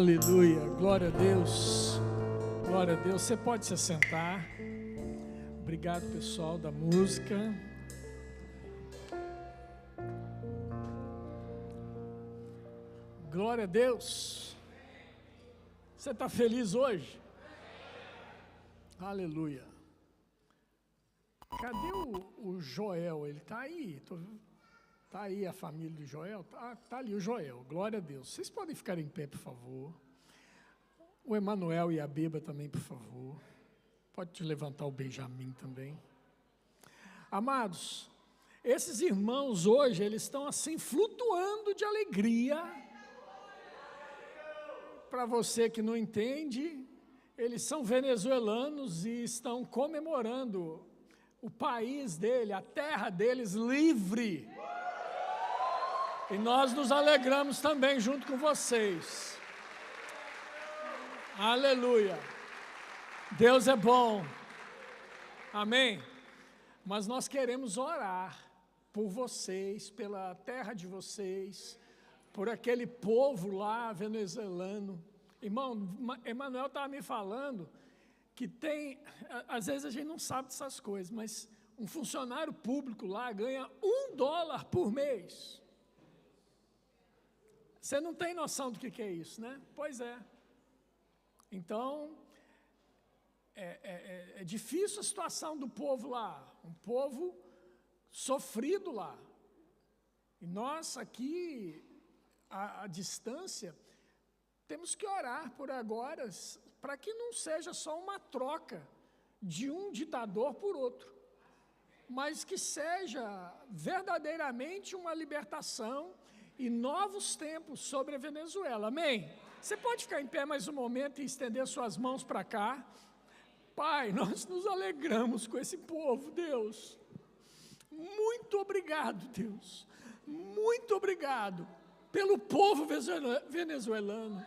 Aleluia, glória a Deus, glória a Deus. Você pode se assentar. Obrigado, pessoal da música. Glória a Deus. Você está feliz hoje? Aleluia. Cadê o Joel? Ele está aí. Está aí a família do Joel? Está ali o Joel, glória a Deus. Vocês podem ficar em pé, por favor. O Emanuel e a Beba também, por favor. Pode te levantar o Benjamin também. Amados, esses irmãos hoje, eles estão assim, flutuando de alegria. Para você que não entende, eles são venezuelanos e estão comemorando o país dele, a terra deles livre. E nós nos alegramos também junto com vocês. Aleluia. Deus é bom. Amém? Mas nós queremos orar por vocês, pela terra de vocês, por aquele povo lá venezuelano. Irmão, Emanuel estava me falando que tem, às vezes a gente não sabe dessas coisas, mas um funcionário público lá ganha $1 por mês. Você não tem noção do que é isso, né? Pois é. Então, é difícil a situação do povo lá, um povo sofrido lá. E nós aqui, à distância, temos que orar por agora, para que não seja só uma troca de um ditador por outro, mas que seja verdadeiramente uma libertação e novos tempos sobre a Venezuela. Amém? Você pode ficar em pé mais um momento e estender suas mãos para cá. Pai, nós nos alegramos com esse povo, Deus. Muito obrigado, Deus. Muito obrigado pelo povo venezuelano.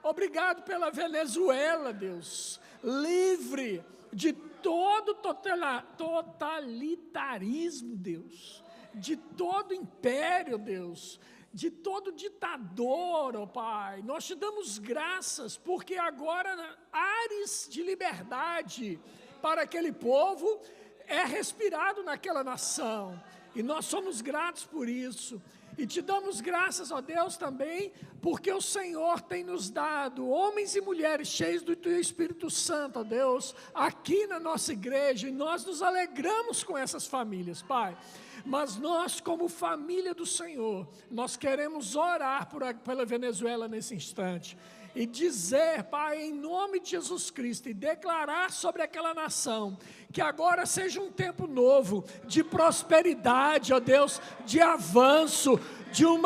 Obrigado pela Venezuela, Deus. Livre de todo totalitarismo, Deus. De todo império, Deus. De todo ditador, ó Pai. Nós te damos graças, porque agora ares de liberdade para aquele povo é respirado naquela nação. E nós somos gratos por isso. E te damos graças, ó Deus, também, porque o Senhor tem nos dado homens e mulheres cheios do Teu Espírito Santo, ó Deus, aqui na nossa igreja, e nós nos alegramos com essas famílias, Pai. Mas nós, como família do Senhor, nós queremos orar pela Venezuela nesse instante. E dizer, Pai, em nome de Jesus Cristo, e declarar sobre aquela nação, que agora seja um tempo novo, de prosperidade, ó Deus, de avanço, de um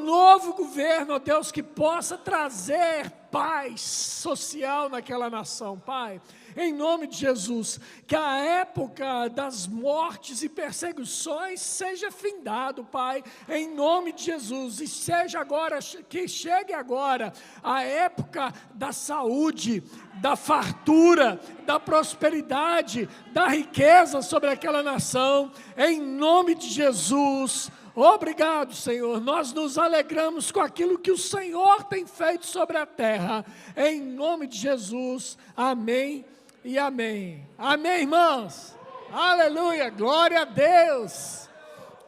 novo governo, ó Deus, que possa trazer paz social naquela nação, Pai. Em nome de Jesus, que a época das mortes e perseguições seja findado, Pai, em nome de Jesus, e seja agora, que chegue agora a época da saúde, da fartura, da prosperidade, da riqueza sobre aquela nação, em nome de Jesus. Obrigado, Senhor, nós nos alegramos com aquilo que o Senhor tem feito sobre a terra, em nome de Jesus, amém e amém. Amém, irmãos? Aleluia, glória a Deus.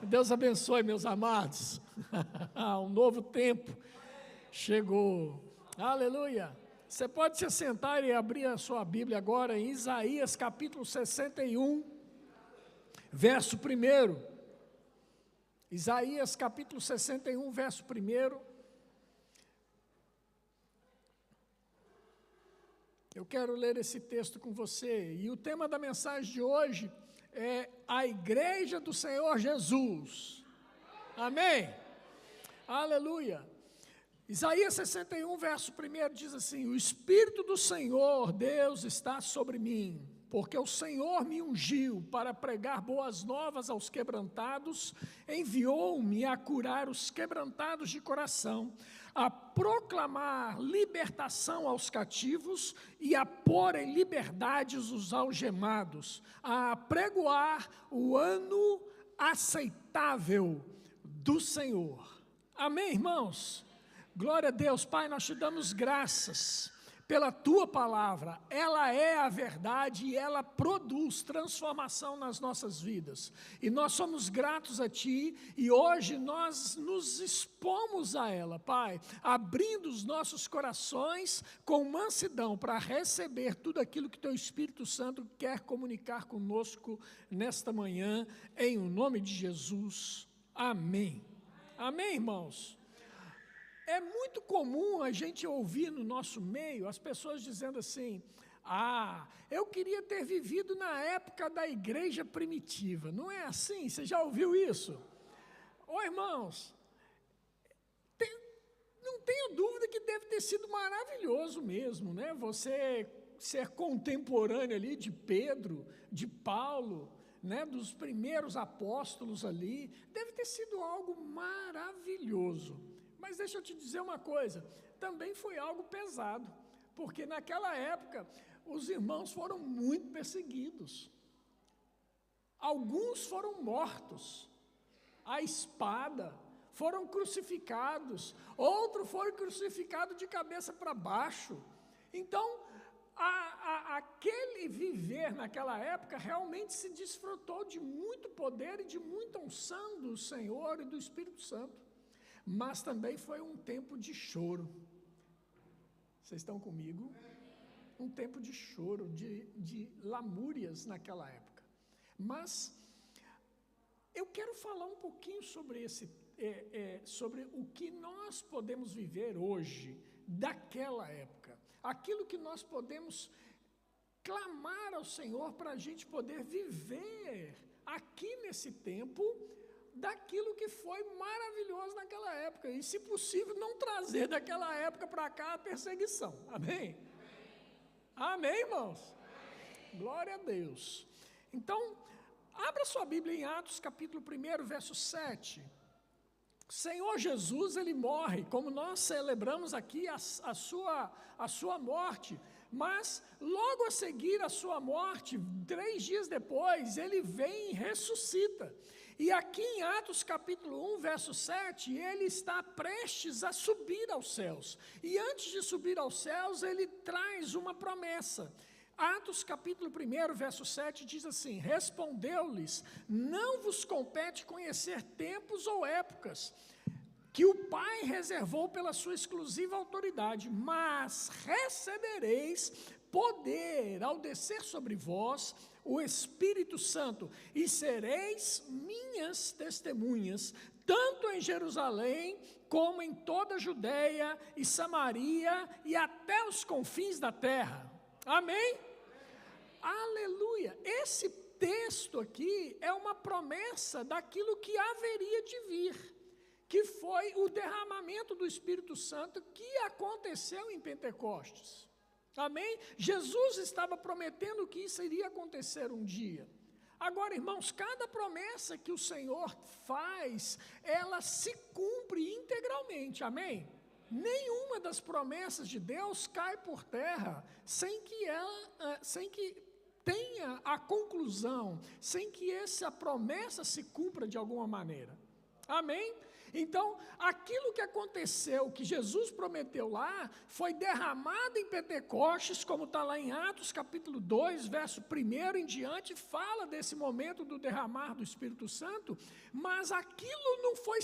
Deus abençoe, meus amados. Um novo tempo chegou. Aleluia. Você pode se assentar e abrir a sua Bíblia agora em Isaías capítulo 61, verso 1. Isaías capítulo 61, verso 1. Eu quero ler esse texto com você, e o tema da mensagem de hoje é a Igreja do Senhor Jesus. Amém? Aleluia. Isaías 61, verso 1 diz assim: o Espírito do Senhor, Deus, está sobre mim, porque o Senhor me ungiu para pregar boas novas aos quebrantados, enviou-me a curar os quebrantados de coração, a proclamar libertação aos cativos e a pôr em liberdade os algemados, a apregoar o ano aceitável do Senhor. Amém, irmãos? Glória a Deus, Pai, nós te damos graças pela Tua palavra. Ela é a verdade e ela produz transformação nas nossas vidas. E nós somos gratos a Ti e hoje nós nos expomos a ela, Pai, abrindo os nossos corações com mansidão para receber tudo aquilo que Teu Espírito Santo quer comunicar conosco nesta manhã, em o nome de Jesus. Amém. Amém, irmãos? É muito comum a gente ouvir no nosso meio as pessoas dizendo assim: eu queria ter vivido na época da igreja primitiva. Não é assim? Você já ouviu isso? Ô irmãos, não tenha dúvida que deve ter sido maravilhoso mesmo, né? Você ser contemporâneo ali de Pedro, de Paulo, né? Dos primeiros apóstolos ali, deve ter sido algo maravilhoso. Mas deixa eu te dizer uma coisa, também foi algo pesado, porque naquela época os irmãos foram muito perseguidos. Alguns foram mortos à espada, foram crucificados, outros foram crucificados de cabeça para baixo. Então, aquele viver naquela época realmente se desfrutou de muito poder e de muita unção do Senhor e do Espírito Santo. Mas também foi um tempo de choro. Vocês estão comigo? Um tempo de choro, de lamúrias naquela época. Mas eu quero falar um pouquinho sobre sobre o que nós podemos viver hoje, daquela época. Aquilo que nós podemos clamar ao Senhor para a gente poder viver aqui nesse tempo, daquilo que foi maravilhoso naquela época, e se possível não trazer daquela época para cá a perseguição, amém? Amém, irmãos? Glória a Deus. Então, abra sua Bíblia em Atos capítulo 1, verso 7, Senhor Jesus, Ele morre, como nós celebramos aqui a sua morte, mas logo a seguir a sua morte, 3 dias depois, Ele vem e ressuscita. E aqui em Atos capítulo 1, verso 7, ele está prestes a subir aos céus. E antes de subir aos céus, ele traz uma promessa. Atos capítulo 1, verso 7 diz assim: respondeu-lhes, não vos compete conhecer tempos ou épocas que o Pai reservou pela sua exclusiva autoridade, mas recebereis poder ao descer sobre vós o Espírito Santo, e sereis minhas testemunhas, tanto em Jerusalém, como em toda a Judeia e Samaria, e até os confins da terra. Amém? Aleluia! Esse texto aqui é uma promessa daquilo que haveria de vir, que foi o derramamento do Espírito Santo que aconteceu em Pentecostes. Amém? Jesus estava prometendo que isso iria acontecer um dia. Agora, irmãos, cada promessa que o Senhor faz, ela se cumpre integralmente, amém? Nenhuma das promessas de Deus cai por terra sem que tenha a conclusão, sem que essa promessa se cumpra de alguma maneira. Amém? Então, aquilo que aconteceu, que Jesus prometeu lá, foi derramado em Pentecostes, como está lá em Atos capítulo 2, verso 1 em diante, fala desse momento do derramar do Espírito Santo, mas aquilo não foi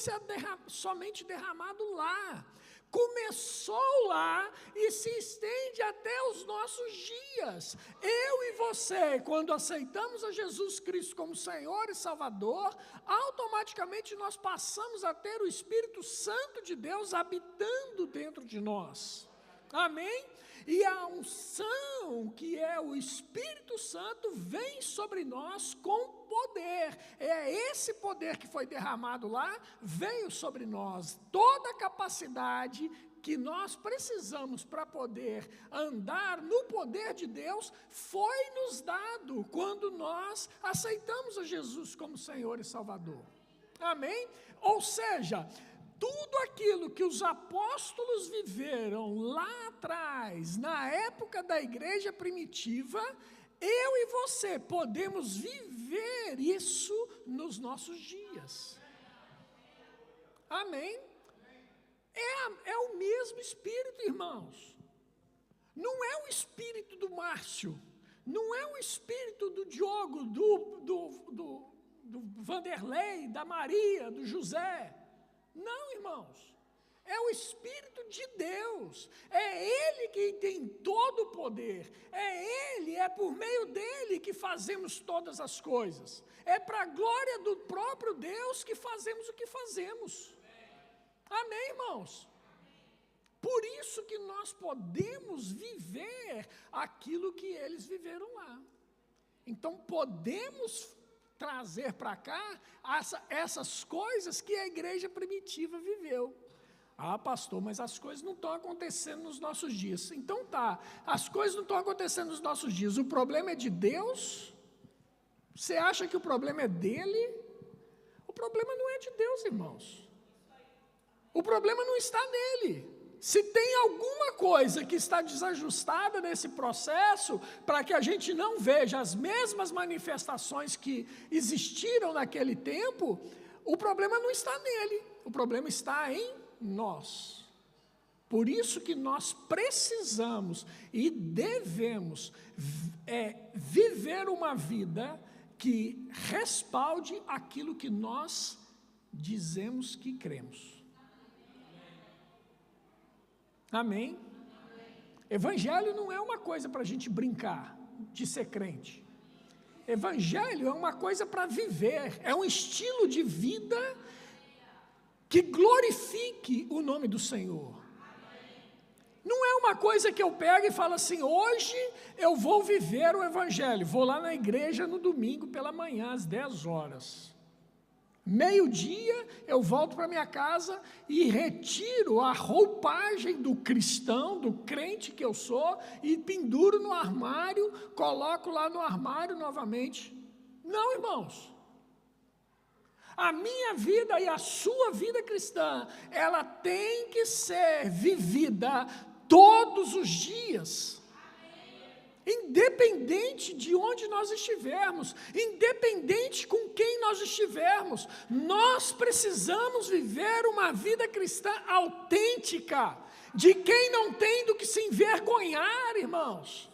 somente derramado lá, começou lá e se estende até os nossos dias. Eu e você, quando aceitamos a Jesus Cristo como Senhor e Salvador, automaticamente nós passamos a ter o Espírito Santo de Deus habitando dentro de nós. Amém? E a unção, que é o Espírito Santo, vem sobre nós com poder. É esse poder que foi derramado lá, veio sobre nós. Toda a capacidade que nós precisamos para poder andar no poder de Deus, foi nos dado quando nós aceitamos a Jesus como Senhor e Salvador. Amém? Ou seja, tudo aquilo que os apóstolos viveram lá atrás, na época da igreja primitiva, eu e você podemos viver isso nos nossos dias. Amém? É o mesmo Espírito, irmãos. Não é o Espírito do Márcio, não é o Espírito do Diogo, do Vanderlei, da Maria, do José. Não, irmãos. É o Espírito de Deus, é Ele que tem todo o poder, é por meio dEle que fazemos todas as coisas, é para a glória do próprio Deus que fazemos o que fazemos. Amém, irmãos? Por isso que nós podemos viver aquilo que eles viveram lá. Então podemos trazer para cá essas coisas que a igreja primitiva viveu. Ah, pastor, mas as coisas não estão acontecendo nos nossos dias. Então tá, as coisas não estão acontecendo nos nossos dias. O problema é de Deus? Você acha que o problema é dele? O problema não é de Deus, irmãos. O problema não está nele. Se tem alguma coisa que está desajustada nesse processo, para que a gente não veja as mesmas manifestações que existiram naquele tempo, o problema não está nele. O problema está em nós. Por isso que nós precisamos e devemos viver uma vida que respalde aquilo que nós dizemos que cremos. Amém? Evangelho não é uma coisa para a gente brincar de ser crente. Evangelho é uma coisa para viver, é um estilo de vida que glorifique o nome do Senhor. Não é uma coisa que eu pego e falo assim, hoje eu vou viver o Evangelho, vou lá na igreja no domingo pela manhã, às 10 horas. Meio-dia eu volto para minha casa e retiro a roupagem do cristão, do crente que eu sou, e penduro no armário, coloco lá no armário novamente. Não, irmãos. A minha vida e a sua vida cristã, ela tem que ser vivida todos os dias. Independente de onde nós estivermos, independente com quem nós estivermos, nós precisamos viver uma vida cristã autêntica, de quem não tem do que se envergonhar, irmãos.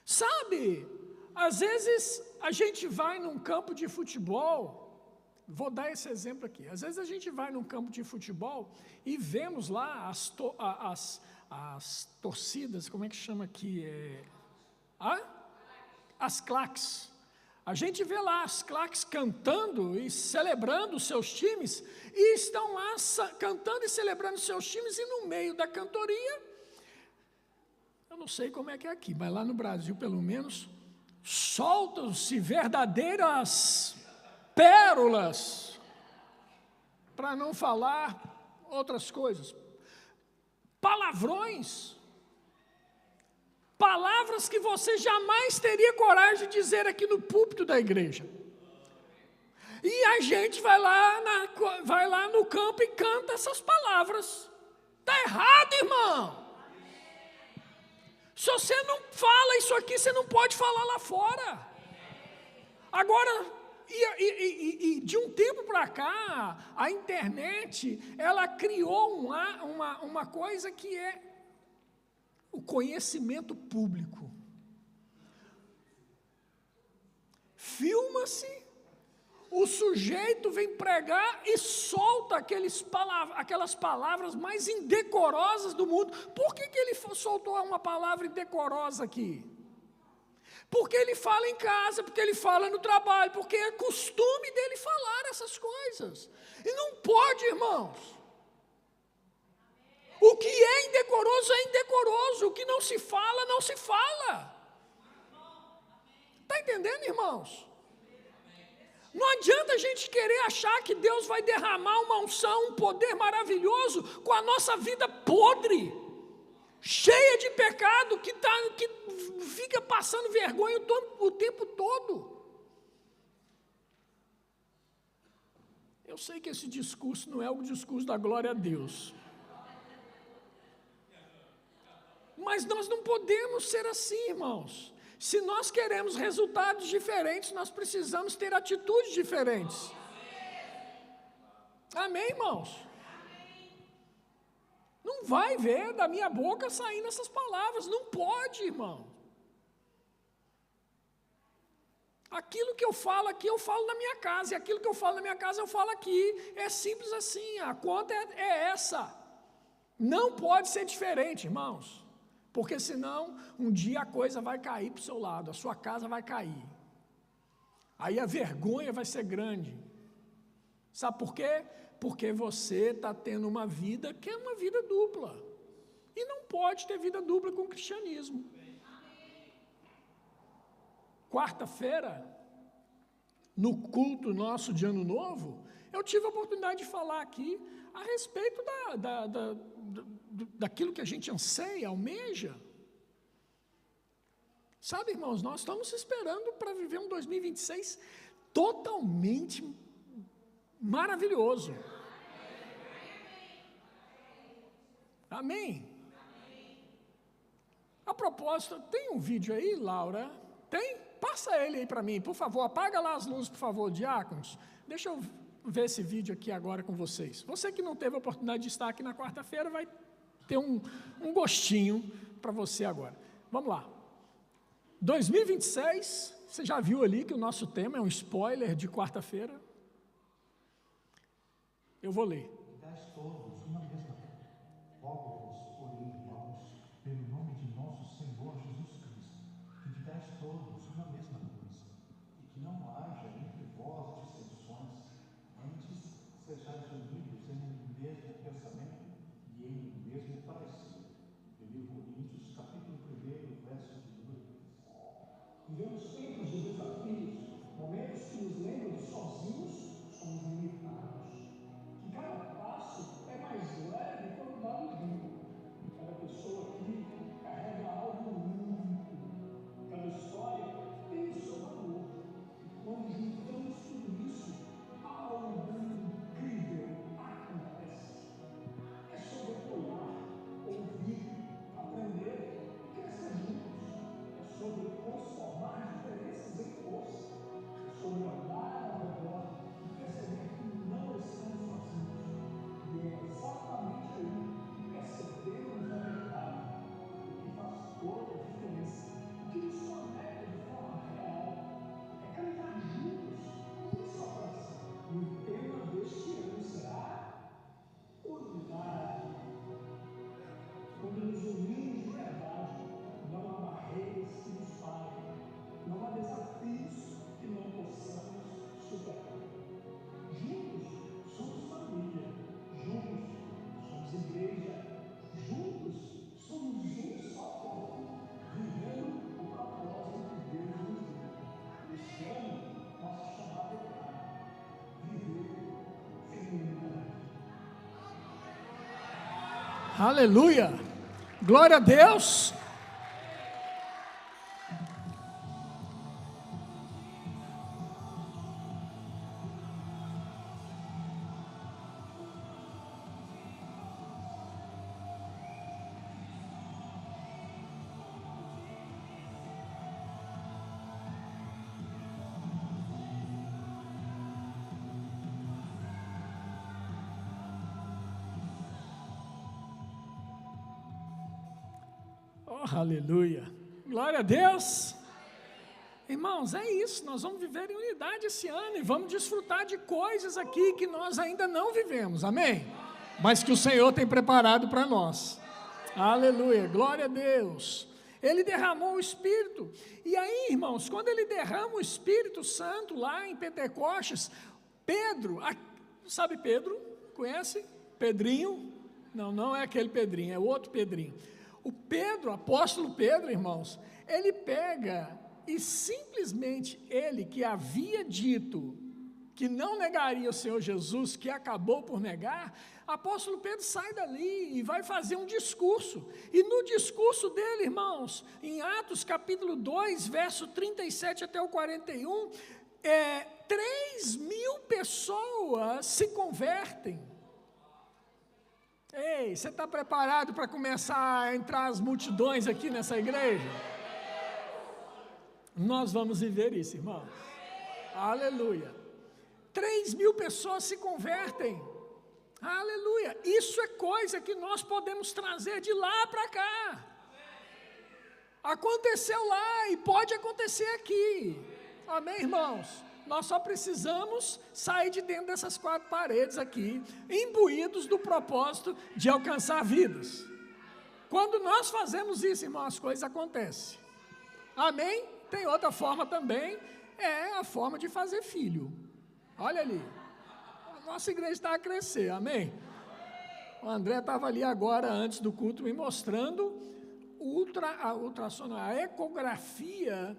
Sabe, às vezes a gente vai num campo de futebol, vou dar esse exemplo aqui, às vezes a gente vai num campo de futebol e vemos lá as torcidas, como é que chama aqui? As claques. A gente vê lá as claques cantando e celebrando os seus times, e estão lá cantando e celebrando os seus times, e no meio da cantoria, eu não sei como é que é aqui, mas lá no Brasil, pelo menos, soltam-se verdadeiras pérolas, para não falar outras coisas. Palavrões, palavras que você jamais teria coragem de dizer aqui no púlpito da igreja. E a gente vai lá no campo e canta essas palavras. Está errado, irmão. Se você não fala isso aqui, você não pode falar lá fora. Agora, e de um tempo para cá, a internet, ela criou uma coisa que é o conhecimento público. Filma-se, o sujeito vem pregar e solta aquelas palavras mais indecorosas do mundo. Por que ele soltou uma palavra indecorosa aqui? Porque ele fala em casa, porque ele fala no trabalho, porque é costume dele falar essas coisas. E não pode, irmãos. O que é indecoroso, o que não se fala, não se fala. Está entendendo, irmãos? Não adianta a gente querer achar que Deus vai derramar uma unção, um poder maravilhoso com a nossa vida podre, cheia de pecado, que fica passando vergonha o tempo todo. Eu sei que esse discurso não é o discurso da glória a Deus. Mas nós não podemos ser assim, irmãos. Se nós queremos resultados diferentes, nós precisamos ter atitudes diferentes. Amém, irmãos? Não vai ver da minha boca saindo essas palavras, não pode, irmão. Aquilo que eu falo aqui, eu falo na minha casa, e aquilo que eu falo na minha casa, eu falo aqui. É simples assim, a conta é essa. Não pode ser diferente, irmãos, porque senão um dia a coisa vai cair para o seu lado, a sua casa vai cair. Aí a vergonha vai ser grande. Sabe por quê? Porque você está tendo uma vida que é uma vida dupla. E não pode ter vida dupla com o cristianismo. Quarta-feira, no culto nosso de Ano Novo, eu tive a oportunidade de falar aqui a respeito daquilo que a gente anseia, almeja. Sabe, irmãos, nós estamos esperando para viver um 2026 totalmente maravilhoso. Amém? A propósito, tem um vídeo aí, Laura? Tem? Passa ele aí para mim, por favor. Apaga lá as luzes, por favor, diáconos. Deixa eu ver esse vídeo aqui agora com vocês. Você que não teve a oportunidade de estar aqui na quarta-feira, vai ter um gostinho para você agora. Vamos lá. 2026, você já viu ali que o nosso tema é um spoiler de quarta-feira? Eu vou ler. Vivemos tempos de desafios, momentos que nos lembram de sozinhos somos limitados, que cada passo é mais leve quando dado junto. Cada pessoa aqui carrega algo único, cada história tem o seu valor. E quando juntamos tudo isso, algo incrível acontece. É sobre apoiar, ouvir, aprender e crescer juntos. É sobre transformar diferenças em força, sobre olhar ao redor e perceber que não estamos sozinhos. E é exatamente aí que percebemos a verdade, o que faz toda a diferença, o que nos conecta de forma real, é caminhar juntos, uma só coração. E o tema deste ano será unidade. Quando nos unimos de verdade, não há barreiras que nos parem, não há desafios que não possamos superar. Juntos somos família, juntos somos igreja, juntos somos um só corpo, vivendo o propósito que Deus nos deu. Este ano, nosso chamado é claro: viver em unidade. Aleluia! Glória a Deus! Oh, aleluia! Glória a Deus! Irmãos, é isso, nós vamos viver em unidade esse ano e vamos desfrutar de coisas aqui que nós ainda não vivemos, amém? Mas que o Senhor tem preparado para nós. Aleluia, glória a Deus. Ele derramou o Espírito, e aí, irmãos, quando ele derrama o Espírito Santo lá em Pentecostes, Pedro, sabe Pedro? Conhece? Pedrinho? Não, não é aquele Pedrinho, é outro Pedrinho. O Pedro, o apóstolo Pedro, irmãos, ele pega e simplesmente ele que havia dito que não negaria o Senhor Jesus, que acabou por negar, apóstolo Pedro sai dali e vai fazer um discurso. E no discurso dele, irmãos, em Atos capítulo 2, verso 37 até o 41, 3.000 pessoas se convertem. Ei, você está preparado para começar a entrar as multidões aqui nessa igreja? Nós vamos viver isso, irmãos. Aleluia. 3.000 pessoas se convertem. Aleluia. Isso é coisa que nós podemos trazer de lá para cá. Aconteceu lá e pode acontecer aqui. Amém, irmãos? Nós só precisamos sair de dentro dessas 4 paredes aqui, imbuídos do propósito de alcançar vidas. Quando nós fazemos isso, irmãos, as coisas acontecem. Amém? Tem outra forma também, é a forma de fazer filho. Olha ali. A nossa igreja está a crescer, amém? O André estava ali agora, antes do culto, me mostrando a ecografia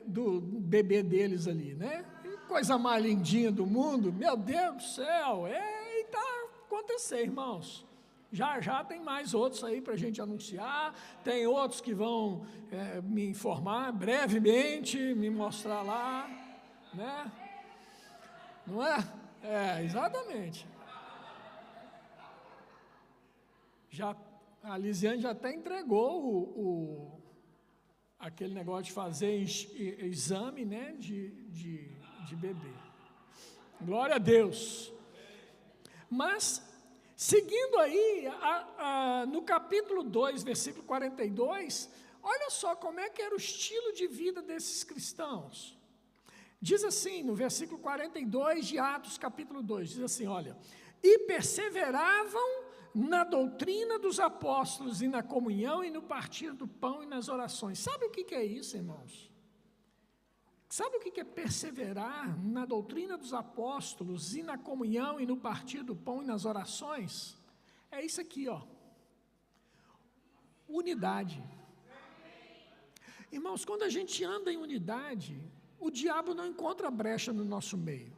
do bebê deles ali, né? Coisa mais lindinha do mundo, meu Deus do céu, e está acontecendo, irmãos. Já tem mais outros aí para a gente anunciar, tem outros que vão me informar brevemente, me mostrar lá, né? Não é? Exatamente. A Lisiane já até entregou aquele negócio de fazer exame, né, de bebê. Glória a Deus. Mas, seguindo aí, no capítulo 2, versículo 42, olha só como é que era o estilo de vida desses cristãos. Diz assim, no versículo 42 de Atos, capítulo 2, diz assim, olha, e perseveravam na doutrina dos apóstolos e na comunhão e no partir do pão e nas orações. Sabe o que é isso, irmãos? Sabe o que é perseverar na doutrina dos apóstolos e na comunhão e no partir do pão e nas orações? É isso aqui, ó. Unidade. Irmãos, quando a gente anda em unidade, o diabo não encontra brecha no nosso meio.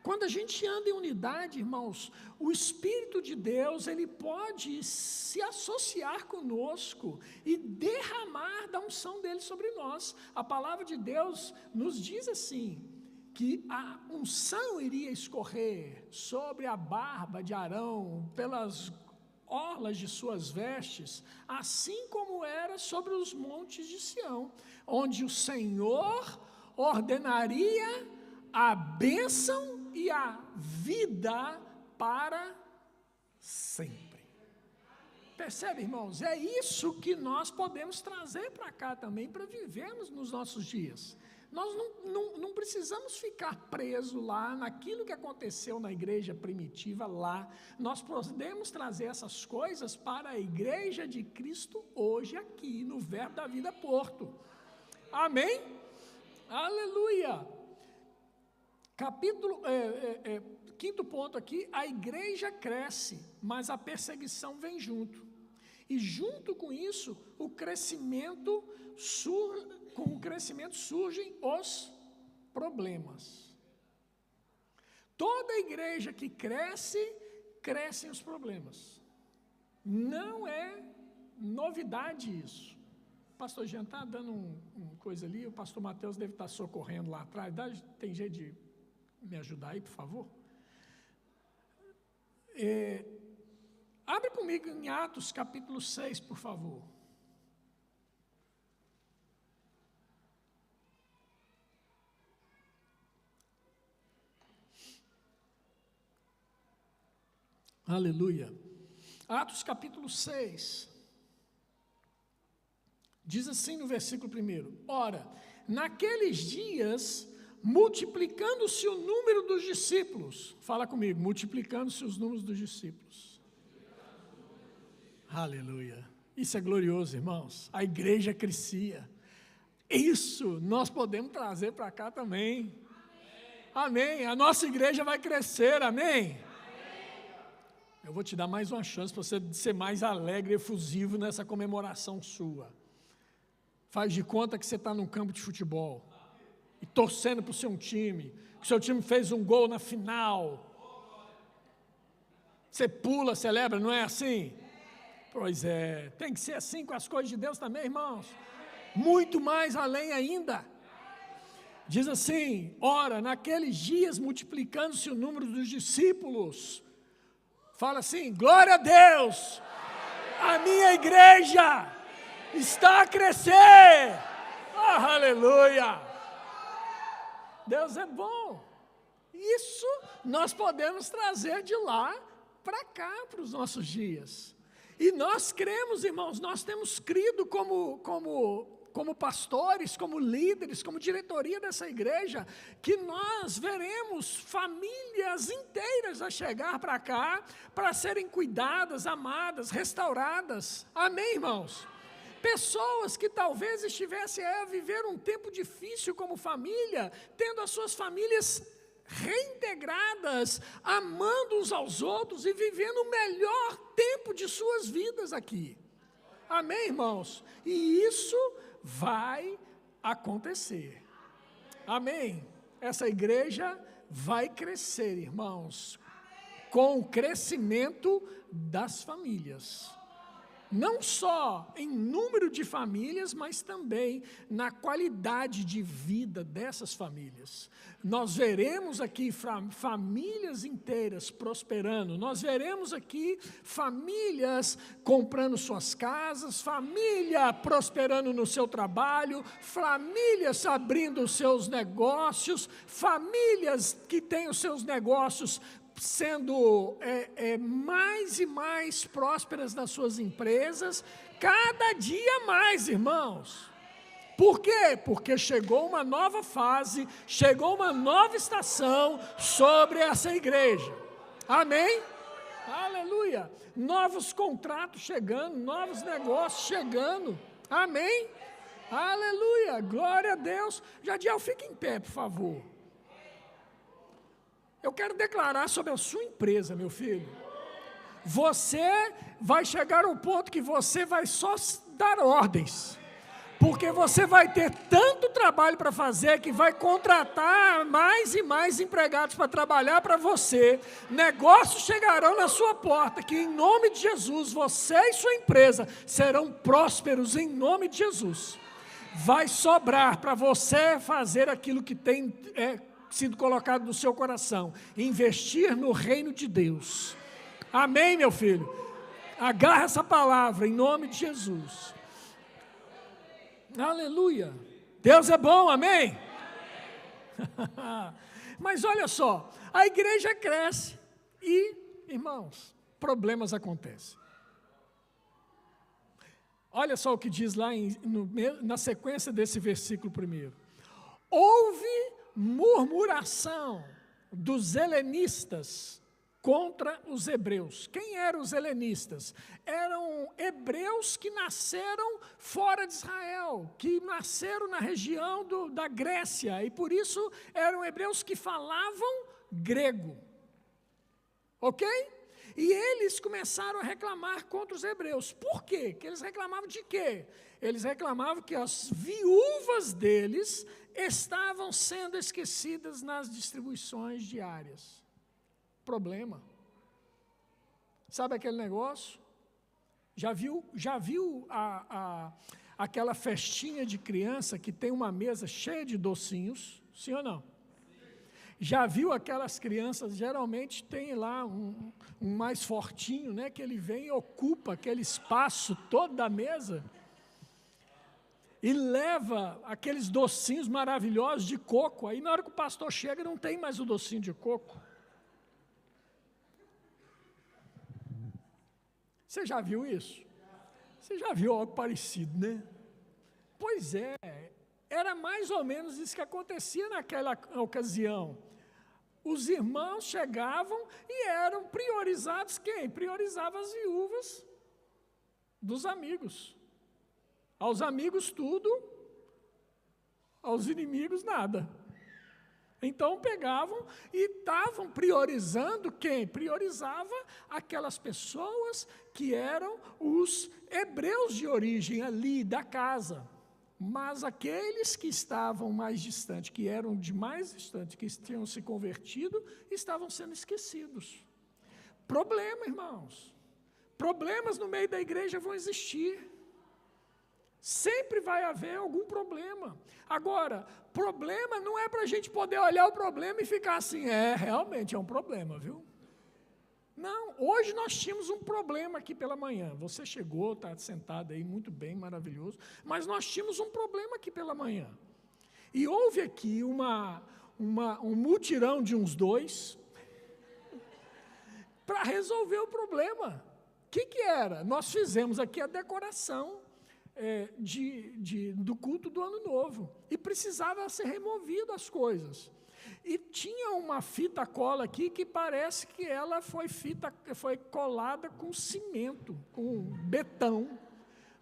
Quando a gente anda em unidade, irmãos, o Espírito de Deus, ele pode se associar conosco e derramar da unção dele sobre nós. A palavra de Deus nos diz assim, que a unção iria escorrer sobre a barba de Arão, pelas orlas de suas vestes, assim como era sobre os montes de Sião, onde o Senhor ordenaria a bênção e a vida para sempre. Percebe, irmãos? É isso que nós podemos trazer para cá também, para vivermos nos nossos dias. Nós não precisamos ficar presos lá naquilo que aconteceu na igreja primitiva lá. Nós podemos trazer essas coisas para a igreja de Cristo hoje aqui, no Verbo da Vida Porto. Amém? Aleluia! Quinto ponto aqui, a igreja cresce, mas a perseguição vem junto. E junto com isso, com o crescimento surgem os problemas. Toda igreja que cresce, crescem os problemas. Não é novidade isso. O pastor Jean está dando uma coisa ali, o pastor Mateus deve estar socorrendo lá atrás. Tem jeito de me ajudar aí, por favor? Abre comigo em Atos capítulo 6, por favor. Aleluia. Atos capítulo 6. Diz assim no versículo 1: Ora, naqueles dias, multiplicando-se o número dos discípulos. Fala comigo, multiplicando-se os números dos discípulos. Aleluia. Isso é glorioso, irmãos. A igreja crescia. Isso nós podemos trazer para cá também. Amém. A nossa igreja vai crescer, amém. Eu vou te dar mais uma chance para você ser mais alegre e efusivo nessa comemoração sua. Faz de conta que você está num campo de futebol e torcendo para o seu time, que o seu time fez um gol na final. Você pula, celebra, não é assim? Pois é, tem que ser assim com as coisas de Deus também, irmãos. Muito mais além ainda. Diz assim: ora, naqueles dias, multiplicando-se o número dos discípulos. Fala assim: glória a Deus, a minha igreja está a crescer. Oh, aleluia. Deus é bom. Isso nós podemos trazer de lá para cá, para os nossos dias. E nós cremos, irmãos, nós temos crido como pastores, como líderes, como diretoria dessa igreja, que nós veremos famílias inteiras a chegar para cá, para serem cuidadas, amadas, restauradas. Amém, irmãos? Pessoas que talvez estivessem a viver um tempo difícil como família, tendo as suas famílias reintegradas, amando uns aos outros e vivendo o melhor tempo de suas vidas aqui. Amém, irmãos? E isso vai acontecer. Amém? Essa igreja vai crescer, irmãos, com o crescimento das famílias. Não só em número de famílias, mas também na qualidade de vida dessas famílias. Nós veremos aqui famílias inteiras prosperando, nós veremos aqui famílias comprando suas casas, família prosperando no seu trabalho, famílias abrindo os seus negócios, famílias que têm os seus negócios sendo mais e mais prósperas nas suas empresas, cada dia mais, irmãos. Por quê? Porque chegou uma nova fase, chegou uma nova estação sobre essa igreja. Amém? Aleluia! Novos contratos chegando, novos negócios chegando. Amém? Aleluia! Glória a Deus. Jadiel, fique em pé, por favor. Eu quero declarar sobre a sua empresa, meu filho. Você vai chegar ao ponto que você vai só dar ordens. Porque você vai ter tanto trabalho para fazer que vai contratar mais e mais empregados para trabalhar para você. Negócios chegarão na sua porta, que em nome de Jesus, você e sua empresa serão prósperos em nome de Jesus. Vai sobrar para você fazer aquilo que tem sido colocado no seu coração, investir no reino de Deus. Amém, meu filho? Agarra essa palavra em nome de Jesus. Aleluia. Deus é bom, amém? Mas olha só, a igreja cresce e, irmãos, problemas acontecem. Olha só o que diz lá na sequência desse versículo primeiro. Houve murmuração dos helenistas contra os hebreus. Quem eram os helenistas? Eram hebreus que nasceram fora de Israel, que nasceram na região da Grécia, e por isso eram hebreus que falavam grego. Ok? E eles começaram a reclamar contra os hebreus. Por quê? Que eles reclamavam de quê? Eles reclamavam que as viúvas deles estavam sendo esquecidas nas distribuições diárias. Problema. Sabe aquele negócio? Já viu aquela festinha de criança que tem uma mesa cheia de docinhos? Sim ou não? Já viu aquelas crianças, geralmente tem lá um mais fortinho, né, que ele vem e ocupa aquele espaço todo da mesa e leva aqueles docinhos maravilhosos de coco. Aí na hora que o pastor chega não tem mais o docinho de coco. Você já viu isso? Você já viu algo parecido, né? Pois é, era mais ou menos isso que acontecia naquela ocasião. Os irmãos chegavam e eram priorizados quem? Priorizava as viúvas dos amigos. Aos amigos tudo, aos inimigos nada. Então pegavam e estavam priorizando quem? Priorizava aquelas pessoas que eram os hebreus de origem ali da casa. Mas aqueles que estavam mais distantes, que eram de mais distante, que tinham se convertido, estavam sendo esquecidos. Problema, irmãos. Problemas no meio da igreja vão existir. Sempre vai haver algum problema. Agora, problema não é para a gente poder olhar o problema e ficar assim, realmente é um problema, viu? Não, hoje nós tínhamos um problema aqui pela manhã. Você chegou, está sentado aí, muito bem, maravilhoso. Mas nós tínhamos um problema aqui pela manhã. E houve aqui um mutirão de uns dois, para resolver o problema. O que era? Nós fizemos aqui a decoração do culto do Ano Novo, e precisava ser removido as coisas. E tinha uma fita cola aqui que parece que ela foi colada com cimento, com betão.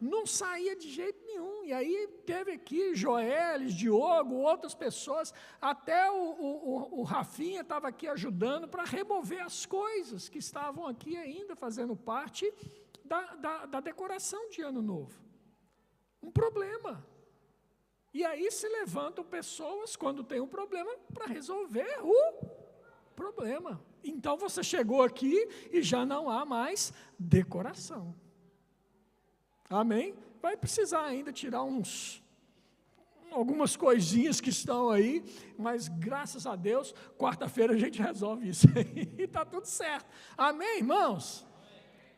Não saía de jeito nenhum. E aí teve aqui Joelis, Diogo, outras pessoas, até o Rafinha estava aqui ajudando para remover as coisas que estavam aqui ainda fazendo parte da decoração de Ano Novo. Um problema. E aí se levantam pessoas, quando tem um problema, para resolver o problema. Então você chegou aqui e já não há mais decoração. Amém? Vai precisar ainda tirar algumas coisinhas que estão aí, mas graças a Deus, quarta-feira a gente resolve isso aí e está tudo certo. Amém, irmãos?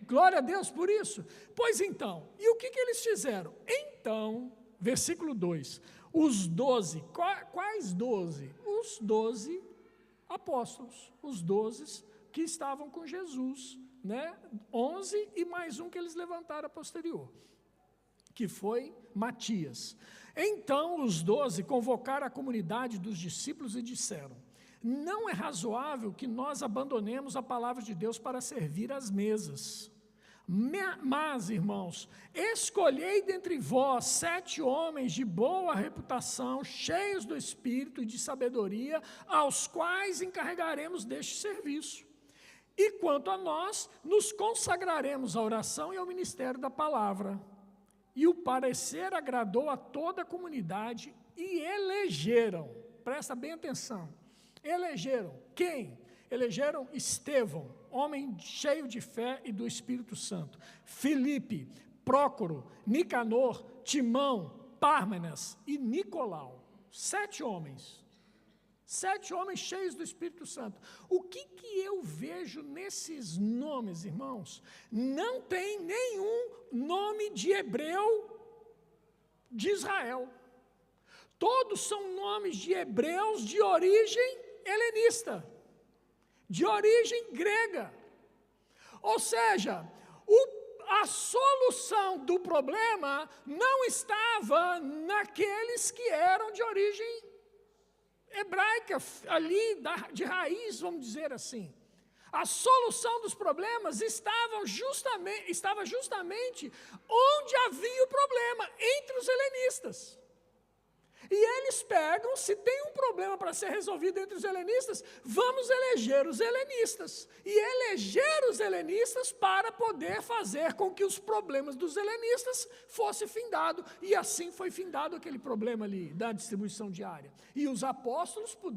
Glória a Deus por isso. Pois então, e o que eles fizeram? Então, versículo 2, os 12, quais 12? Os 12 apóstolos, os 12 que estavam com Jesus, né? 11 e mais um que eles levantaram a posterior, que foi Matias. Então os 12 convocaram a comunidade dos discípulos e disseram: não é razoável que nós abandonemos a palavra de Deus para servir às mesas. Mas, irmãos, escolhei dentre vós 7 homens de boa reputação, cheios do Espírito e de sabedoria, aos quais encarregaremos deste serviço. E quanto a nós, nos consagraremos à oração e ao ministério da palavra. E o parecer agradou a toda a comunidade e elegeram, presta bem atenção, elegeram quem? Elegeram Estevão, homem cheio de fé e do Espírito Santo, Filipe, Prócoro, Nicanor, Timão, Pármenas e Nicolau. 7 homens. 7 homens cheios do Espírito Santo. O que eu vejo nesses nomes, irmãos? Não tem nenhum nome de hebreu de Israel. Todos são nomes de hebreus de origem helenista, de origem grega. Ou seja, a solução do problema não estava naqueles que eram de origem hebraica, ali de raiz, vamos dizer assim. A solução dos problemas estava justamente onde havia o problema, entre os helenistas. E eles pegam, se tem um problema para ser resolvido entre os helenistas, vamos eleger os helenistas. E eleger os helenistas para poder fazer com que os problemas dos helenistas fossem findados. E assim foi findado aquele problema ali da distribuição diária. E os apóstolos